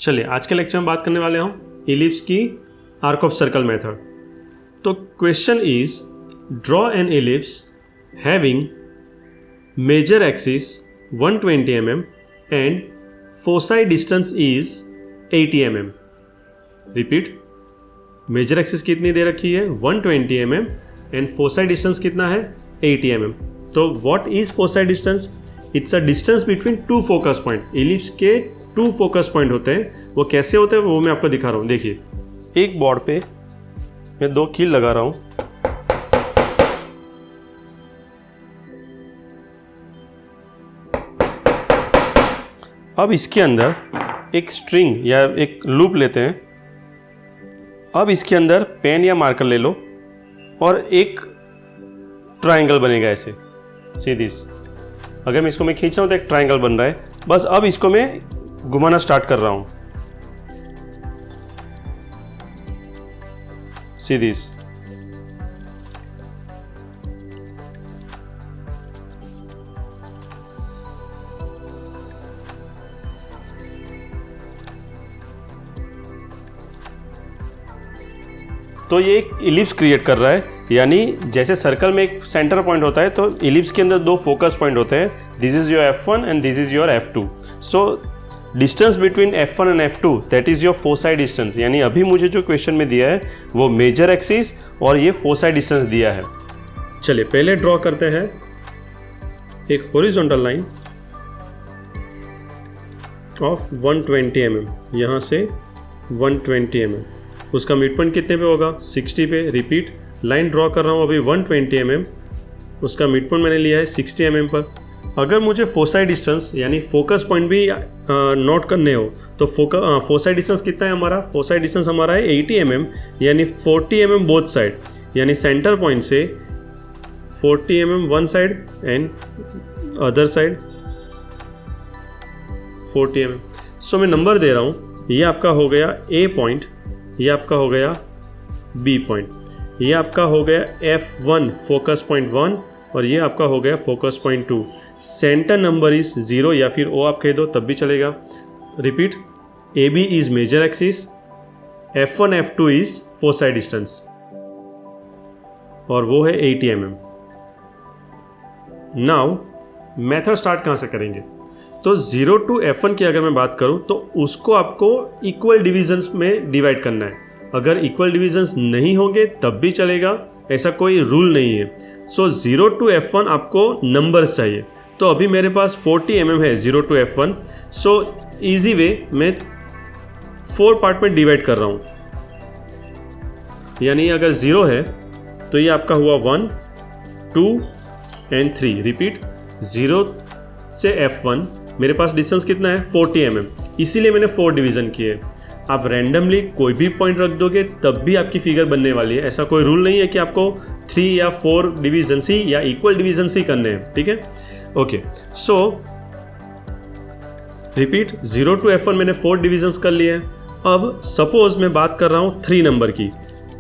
चलिए आज के लेक्चर में बात करने वाले हम इलिप्स की आर्क ऑफ सर्कल मेथड। तो question is draw an ellipse having major axis 120 mm and foci distance is 80 mm। Repeat, major axis कितनी दे रखी है 120 mm एंड फोसाई डिस्टेंस कितना है 80 mm। तो what is foci distance? It's a distance between two focus point. Ellipse के to focus point होते हैं, वो कैसे होते हैं वो मैं आपको दिखा रहा हूँ। देखिए, एक बोर्ड पे मैं दो कील लगा रहा हूँ। अब इसके अंदर एक स्ट्रिंग या एक लूप लेते हैं। अब इसके अंदर पेन या मार्कर ले लो और एक ट्रायंगल बनेगा ऐसे। सी दिस, अगर मैं इसको खींच रहा हूँ तो एक ट्रायंगल बन रहा है। बस अब इसको मैं घुमाना स्टार्ट कर रहा हूँ। सी दिस, तो ये एक इलिप्स क्रिएट कर रहा है। यानी जैसे सर्कल में एक सेंटर पॉइंट होता है तो इलिप्स के अंदर दो फोकस पॉइंट होते हैं। This is your F1 and this is your F2। So distance between F1 and F2 that is your foci distance. यानी अभी मुझे जो क्वेश्चन में दिया है वो मेजर एक्सिस और ये फोसाई डिस्टेंस दिया है। चलिए पहले ड्रॉ करते हैं एक हॉरिजॉन्टल लाइन ऑफ 120 mm, यहाँ से 120 mm। उसका मिड पॉइंट कितने पे होगा 60 पे। रिपीट, लाइन ड्रॉ कर रहा हूँ अभी 120 mm, उसका मिड पॉइंट मैंने लिया है 60 mm पर। अगर मुझे फोसाई डिस्टेंस यानी फोकस पॉइंट भी नोट करने हो तो फोसाई डिस्टेंस कितना है हमारा? फोसाई डिस्टेंस हमारा है 80 mm यानी 40 mm बोथ साइड। यानी सेंटर पॉइंट से 40 mm one side and other side 40 mm। सो मैं नंबर दे रहा हूँ, ये आपका हो गया A पॉइंट, ये आपका हो गया B पॉइंट, ये आपका हो गया F1 फोकस पॉइंट 1 और ये आपका हो गया focus point 2। Centre number is 0 या फिर O आप कह दो तब भी चलेगा। Repeat, AB is major axis, F1 F2 is foci distance और वो है 80 mm। नाउ मेथड स्टार्ट कहाँ से करेंगे? तो 0 to F1 की अगर मैं बात करूं तो उसको आपको इक्वल डिविजन्स में डिवाइड करना है। अगर इक्वल डिविजन्स नहीं होंगे तब भी चलेगा, ऐसा कोई रूल नहीं है। सो 0 to F1 आपको नंबर्स चाहिए। तो अभी मेरे पास 40 mm है 0 to F1। So easy way मैं 4 पार्ट में डिवाइड कर रहा हूँ। यानी अगर 0 है तो ये आपका हुआ 1 2 एंड 3। रिपीट, 0 से F1 मेरे पास डिस्टेंस कितना है 40 mm, इसीलिए मैंने 4 डिवीजन किए। आप रैंडमली कोई भी पॉइंट रख दोगे तब भी आपकी फिगर बनने वाली है। ऐसा कोई रूल नहीं है कि आपको 3 या 4 डिवीजन ही या इक्वल डिवीजन ही करने हैं। ठीक है, okay. So repeat, 0 to F1 मैंने 4 डिविजन्स कर लिए हैं। अब सपोज मैं बात कर रहा हूँ 3 नंबर की।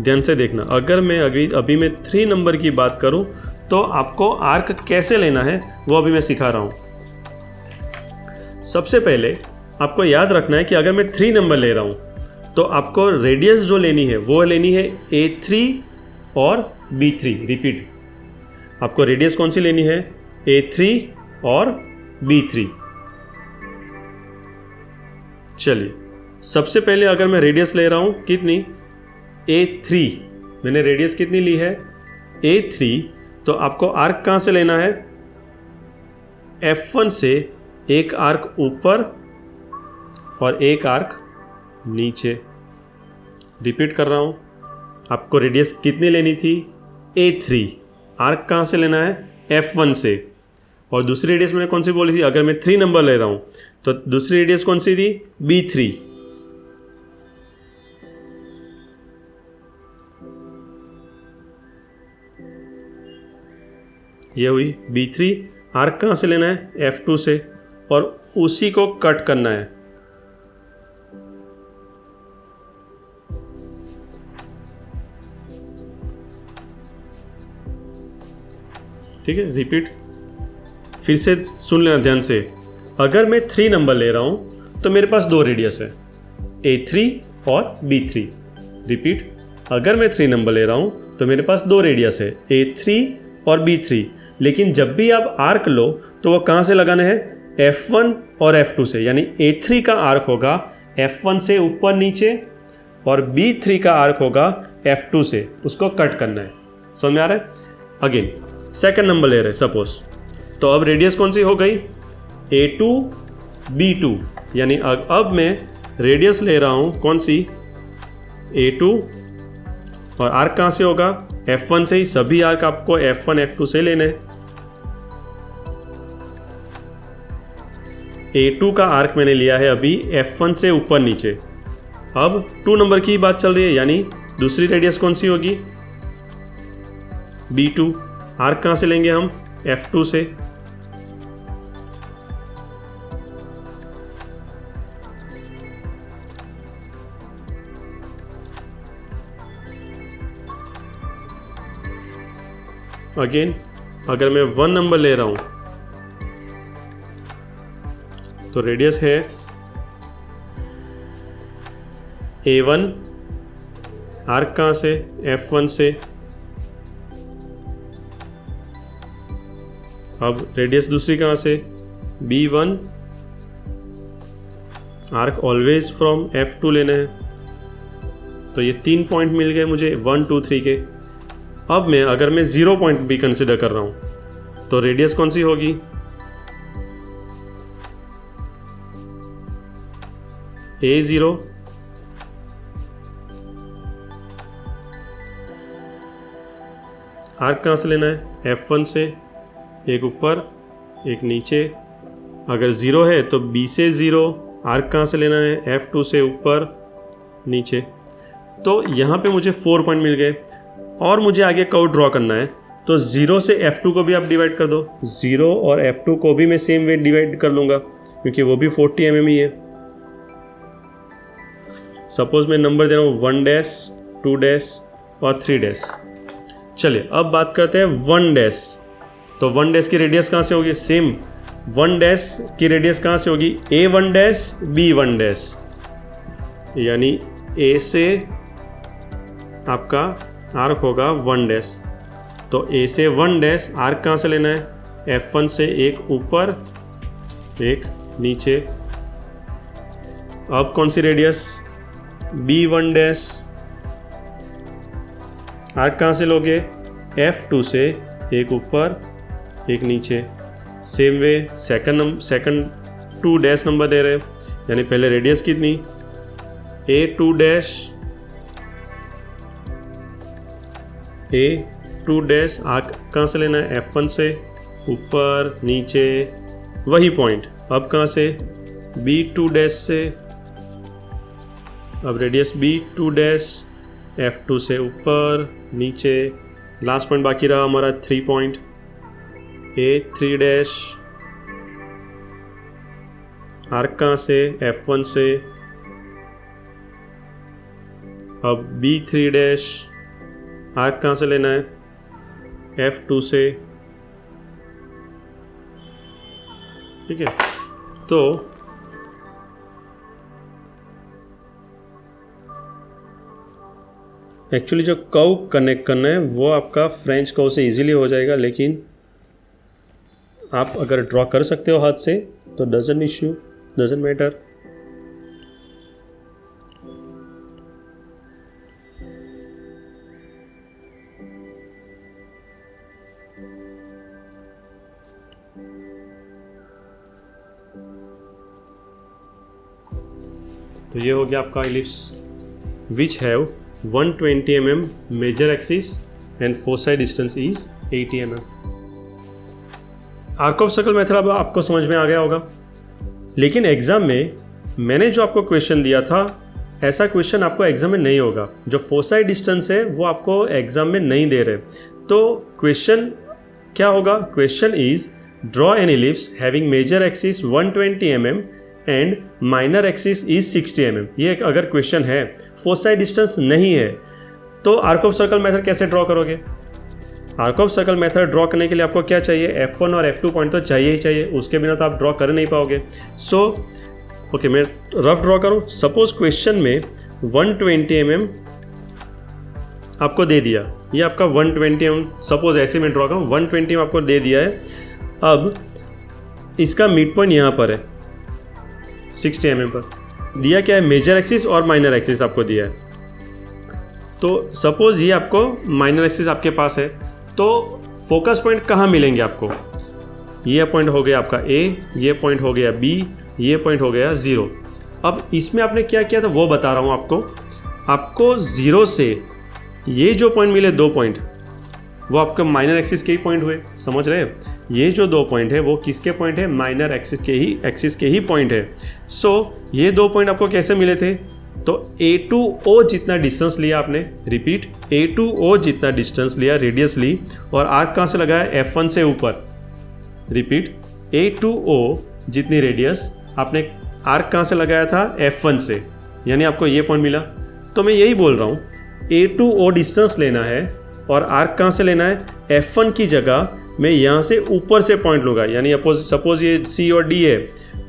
ध्यान से देखना, अगर मैं अभी मैं 3 नंबर की बात करूँ तो आपको आर्क कैसे लेना है वो अभी मैं सिखा रहा हूँ। सबसे पहले आपको याद रखना है कि अगर मैं 3 नंबर ले रहा हूँ तो आपको रेडियस जो लेनी है वो लेनी है A3 और B3। रिपीट, आपको रेडियस कौन सी लेनी है? A3 और B3। चलिए, सबसे पहले अगर मैं रेडियस ले रहा हूँ कितनी? A3। मैंने रेडियस कितनी ली है? A3। तो आपको आर्क कहाँ से लेना है? F1 से एक आर्क ऊपर और एक आर्क नीचे। रिपीट कर रहा हूँ, आपको रेडियस कितनी लेनी थी? A3। आर्क कहाँ से लेना है? F1 से। और दूसरी रेडियस मैंने कौन सी बोली थी? अगर मैं 3 नंबर ले रहा हूँ तो दूसरी रेडियस कौन सी थी? B3। ये हुई B3। आर्क कहाँ से लेना है? F2 से और उसी को कट करना है। ठीक है, रिपीट, फिर से सुन लेना ध्यान से। अगर मैं 3 नंबर ले रहा हूँ तो मेरे पास 2 रेडियस है। A3 और B3। रिपीट, अगर मैं 3 नंबर ले रहा हूँ तो मेरे पास 2 रेडियस है, A3 और B3, लेकिन जब भी आप आर्क लो तो वो कहाँ से लगाने हैं, F1 और F2 से। यानी A3 का आर्क होगा F1 से ऊपर नीचे और B3 का आर्क होगा F2 से, उसको कट करना है। समझ में आ रहा है? अगेन सेकंड नंबर ले रहे हैं सपोज, तो अब रेडियस कौन सी हो गई, A2 B2, यानी अब मैं रेडियस ले रहा हूँ कौन सी, A2, और आर्क कहाँ से होगा, F1 से ही। सभी आर्क आपको F1 F2 से लेने हैं। A2 का आर्क मैंने लिया है अभी F1 से ऊपर नीचे। अब 2 नंबर की बात चल रही है, यानी दूसरी रेडियस कौन सी होगी, B2। आर्क कहाँ से लेंगे हम, F2 से। अगेन अगर मैं 1 नंबर ले रहा हूं तो रेडियस है A1, आर्क कहाँ से, F1 से। अब रेडियस दूसरी कहाँ से, B1, arc always from F2 लेना है। तो ये 3 पॉइंट मिल गए मुझे 1 2 3 के। अब मैं अगर मैं 0 पॉइंट भी कंसिडर कर रहा हूं तो रेडियस कौन सी होगी, A0, आर्क कहाँ से लेना है, F1 से, एक ऊपर एक नीचे। अगर 0 है तो B से 0, आर्क कहाँ से लेना है, F2 से ऊपर नीचे। तो यहाँ पे मुझे 4 पॉइंट मिल गए और मुझे आगे कर्व ड्रॉ करना है। तो 0 से F2 को भी आप डिवाइड कर दो, 0 और F2 को भी मैं सेम वे डिवाइड कर लूँगा क्योंकि वो भी 40 mm ही है। सपोज मैं नंबर दे रहा हूँ 1 डैश 2 डैश और 3 डैश। चलिए अब बात करते हैं 1 डैश। तो 1 डैश की रेडियस कहाँ से होगी, सेम 1 डैश की रेडियस कहाँ से होगी, A1 डैश B1 डैश, यानी A से आपका आर्क होगा 1 डैश। तो A से 1 डैश, आर्क कहाँ से लेना है, F1 से, एक ऊपर एक नीचे। अब कौन सी रेडियस, B1 डैश, आर्क कहाँ से लोगे, F2 से, एक ऊपर एक नीचे। Same way second 2 dash number दे रहे हैं, यानी पहले रेडियस कितनी, A2 dash, A2 dash, arc कहाँ से लेना है, F1 से, ऊपर नीचे वही पॉइंट। अब कहाँ से, B2 डैश से। अब रेडियस B2 डैश, F2 से ऊपर नीचे। लास्ट पॉइंट बाकी रहा हमारा 3 पॉइंट, A3 डैश, आर्क कहाँ से, F1 से। अब B3 डैश, आर्क कहाँ से लेना है, F2 से। ठीक है, तो एक्चुअली जो कर्व कनेक्ट करना है वो आपका फ्रेंच कर्व से इजीली हो जाएगा, लेकिन आप अगर ड्रॉ कर सकते हो हाथ से तो डजंट इश्यू, डजंट मैटर। तो ये हो गया आपका ellipse which have 120 mm major axis and foci distance is 80 mm। Arc of circle method अब आपको समझ में आ गया होगा, लेकिन एग्जाम में मैंने जो आपको क्वेश्चन दिया था ऐसा क्वेश्चन आपको एग्जाम में नहीं होगा। जो फोसाई डिस्टेंस है वो आपको एग्जाम में नहीं दे रहे। तो क्वेश्चन क्या होगा, question is draw an ellipse having major axis 120 mm and minor axis is 60 mm। ये अगर क्वेश्चन है, फोसाई डिस्टेंस नहीं है, तो आर्क ऑफ सर्कल मेथड कैसे ड्रॉ करोगे। Arc of circle method draw करने के लिए आपको क्या चाहिए, F1 और F2 पॉइंट तो चाहिए ही चाहिए, उसके बिना तो आप ड्रॉ कर नहीं पाओगे। सो ओके, मैं रफ ड्रॉ करूँ। सपोज क्वेश्चन में 120 mm आपको दे दिया, ये आपका 120 mm, सपोज ऐसे में ड्रॉ करूँ, 120 mm आपको दे दिया है। अब इसका मिड पॉइंट यहाँ पर है 60 mm पर। दिया क्या है, मेजर एक्सिस और माइनर एक्सिस आपको दिया है। तो सपोज ये आपको माइनर एक्सिस आपके पास है, तो फोकस पॉइंट कहाँ मिलेंगे आपको? ये पॉइंट हो गया आपका A, ये पॉइंट हो गया B, ये पॉइंट हो गया 0। अब इसमें आपने क्या किया था वो बता रहा हूँ आपको 0 से ये जो पॉइंट मिले 2 पॉइंट, वो आपका माइनर एक्सिस के ही पॉइंट हुए, समझ रहे हैं? ये जो 2 पॉइंट है वो किसके पॉइंट है? माइनर एक्सिस के ही पॉइंट है। सो ये 2 पॉइंट आपको कैसे मिले थे? तो A to O जितना डिस्टेंस लिया आपने, रिपीट, A to O जितना डिस्टेंस लिया, रेडियस ली, और आर्क कहाँ से लगाया? F1 से ऊपर, रिपीट, A to O जितनी रेडियस आपने आर्क कहाँ से लगाया था? F1 से, यानी आपको ये पॉइंट मिला। तो मैं यही बोल रहा हूँ, A to O डिस्टेंस लेना है और आर्क कहाँ से लेना है? F1 की जगह मैं यहाँ से ऊपर से पॉइंट लूँगा, यानी सपोज ये C और D है,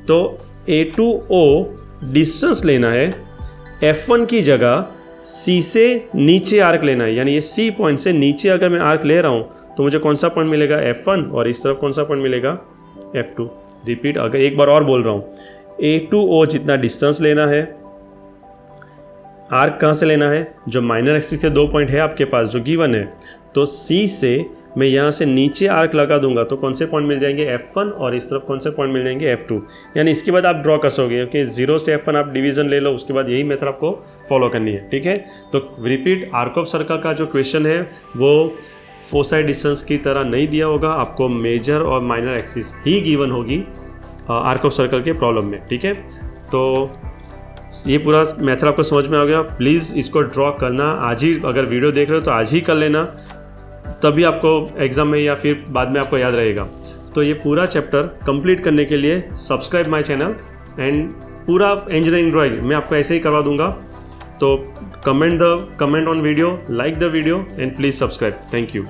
तो A to O डिस्टेंस लेना है, F1 की जगह C से नीचे आर्क लेना है, यानी ये C पॉइंट से नीचे अगर मैं आर्क ले रहा हूँ तो मुझे कौन सा पॉइंट मिलेगा? F1, और इस तरफ कौन सा पॉइंट मिलेगा? F2। रिपीट, अगर एक बार और बोल रहा हूँ, A to O जितना डिस्टेंस लेना है, आर्क कहाँ से लेना है? जो माइनर एक्सिस के 2 पॉइंट है आपके पास जो गिवन है, तो C से मैं यहाँ से नीचे आर्क लगा दूंगा तो कौन से पॉइंट मिल जाएंगे? F1, और इस तरफ कौन से पॉइंट मिल जाएंगे? F2। यानी इसके बाद आप ड्रॉ कर सकोगे, क्योंकि 0 से F1 आप डिवीजन ले लो, उसके बाद यही मेथड आपको फॉलो करनी है, ठीक है? तो रिपीट, आर्क ऑफ सर्कल का जो क्वेश्चन है वो फोसाई डिस्टेंस की तरह नहीं दिया होगा, आपको मेजर और माइनर एक्सिस ही गिवन होगी आर्क ऑफ सर्कल के प्रॉब्लम में, ठीक है? तो ये पूरा मेथड आपको समझ में आ गया। प्लीज़ इसको ड्रॉ करना आज ही, अगर वीडियो देख रहे हो तो आज ही कर लेना, तभी आपको एग्ज़ाम में या फिर बाद में आपको याद रहेगा। तो ये पूरा चैप्टर कंप्लीट करने के लिए सब्सक्राइब माय चैनल, एंड पूरा इंजीनियरिंग ड्राइंग मैं आपको ऐसे ही करवा दूंगा। तो comment on video, like the video, and please subscribe. Thank you.